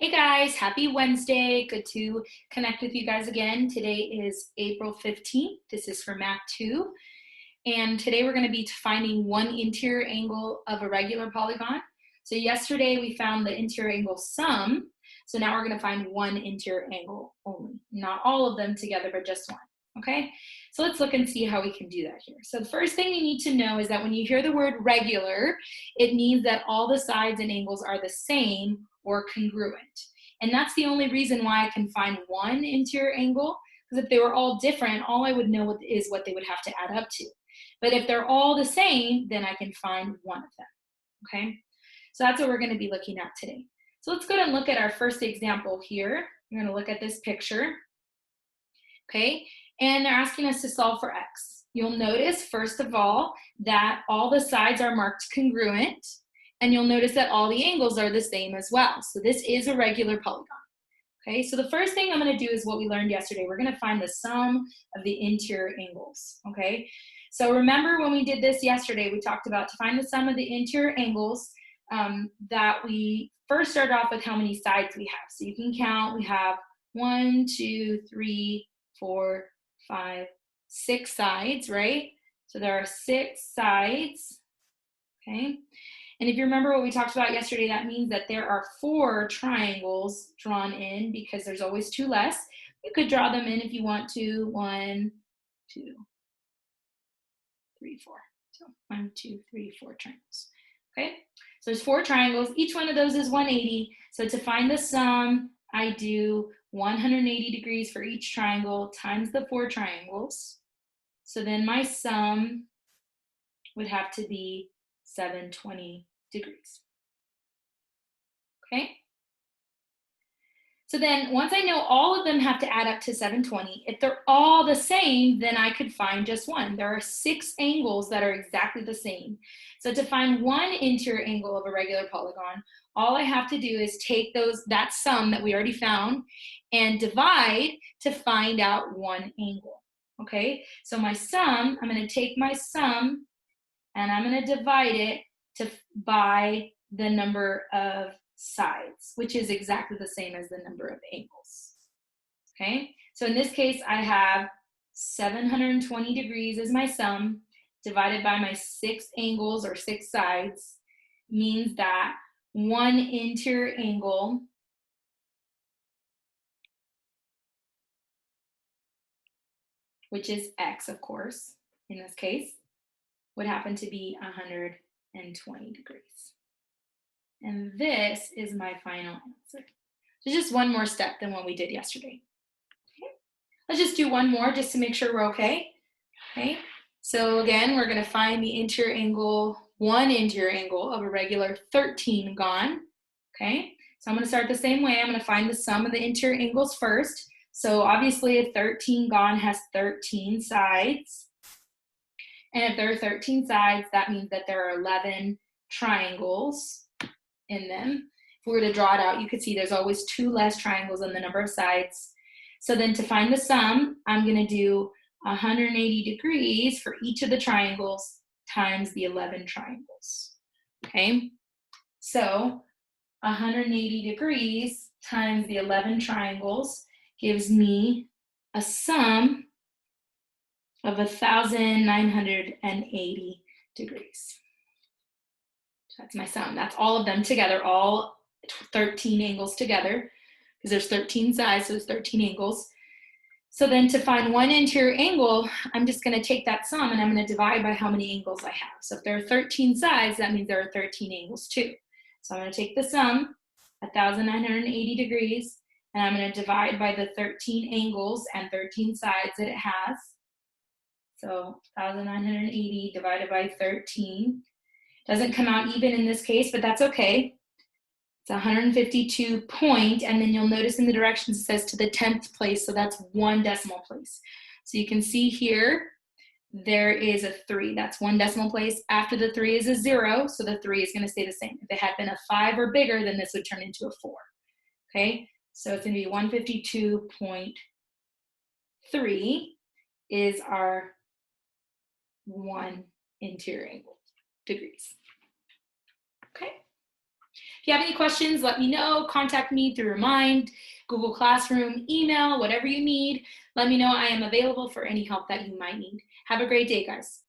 Hey guys, happy Wednesday. Good to connect with you guys again. Today is April 15th. This is for Math 2. And today we're going to be finding one interior angle of a regular polygon. So yesterday we found the interior angle sum. So now we're going to find one interior angle only. Not all of them together, but just one. Okay, so let's look and see how we can do that here. So the first thing you need to know is that when you hear the word regular, it means that all the sides and angles are the same or congruent. And that's the only reason why I can find one interior angle, because if they were all different, all I would know is what they would have to add up to. But if they're all the same, then I can find one of them, okay? So that's what we're gonna be looking at today. So let's go ahead and look at our first example here. We're gonna look at this picture, okay? And they're asking us to solve for x. You'll notice, first of all, that all the sides are marked congruent, and you'll notice that all the angles are the same as well. So this is a regular polygon. Okay, so the first thing I'm going to do is what we learned yesterday. We're going to find the sum of the interior angles. Okay, so remember when we did this yesterday, we talked about to find the sum of the interior angles that we first started off with how many sides we have. So you can count, we have 1, 2, 3, 4, 5, 6 sides, right? So there are 6 sides. Okay. And if you remember what we talked about yesterday, that means that there are 4 triangles drawn in because there's always 2 less. You could draw them in if you want to. 1, 2, 3, 4. So 1, 2, 3, 4 triangles. Okay, so there's 4 triangles. Each one of those is 180. So to find the sum, I do 180 degrees for each triangle times the 4 triangles. So then my sum would have to be 720 degrees. Okay? So then once I know all of them have to add up to 720, if they're all the same, then I could find just one. There are 6 angles that are exactly the same. So to find one interior angle of a regular polygon, all I have to do is take that sum that we already found and divide to find out one angle. Okay? So my sum, I'm going to take my sum and I'm going to divide it by the number of sides, which is exactly the same as the number of angles. Okay, so in this case, I have 720 degrees as my sum divided by my 6 angles or 6 sides means that one interior angle which is x, of course, in this case, would happen to be 120 degrees. And this is my final answer. So just one more step than what we did yesterday. Okay. Let's just do one more just to make sure we're okay. Okay. So again, we're going to find the interior angle, one interior angle of a regular 13gon. Okay. So I'm going to start the same way. I'm going to find the sum of the interior angles first. So obviously a 13gon has 13 sides. And if there are 13 sides, that means that there are 11 triangles in them. If we were to draw it out, you could see there's always 2 less triangles than the number of sides. So then to find the sum, I'm going to do 180 degrees for each of the triangles times the 11 triangles. Okay, so 180 degrees times the 11 triangles gives me a sum of 1,980 degrees. That's my sum. That's all of them together, all 13 angles together, because there's 13 sides, so there's 13 angles. So then to find one interior angle, I'm just going to take that sum and I'm going to divide by how many angles I have. So if there are 13 sides, that means there are 13 angles too. So I'm going to take the sum, 1,980 degrees, and I'm going to divide by the 13 angles and 13 sides that it has. So 1,980 divided by 13. Doesn't come out even in this case, but that's okay. It's 152 point, and then you'll notice in the directions it says to the 10th place, so that's 1 decimal place. So you can see here, there is a 3. That's 1 decimal place. After the 3 is a 0, so the 3 is going to stay the same. If it had been a 5 or bigger, then this would turn into a 4. Okay, so it's going to be 152.3 is our 1 interior angle degrees. Okay. If you have any questions, let me know. Contact me through Remind, Google Classroom, email, whatever you need. Let me know. I am available for any help that you might need. Have a great day, guys.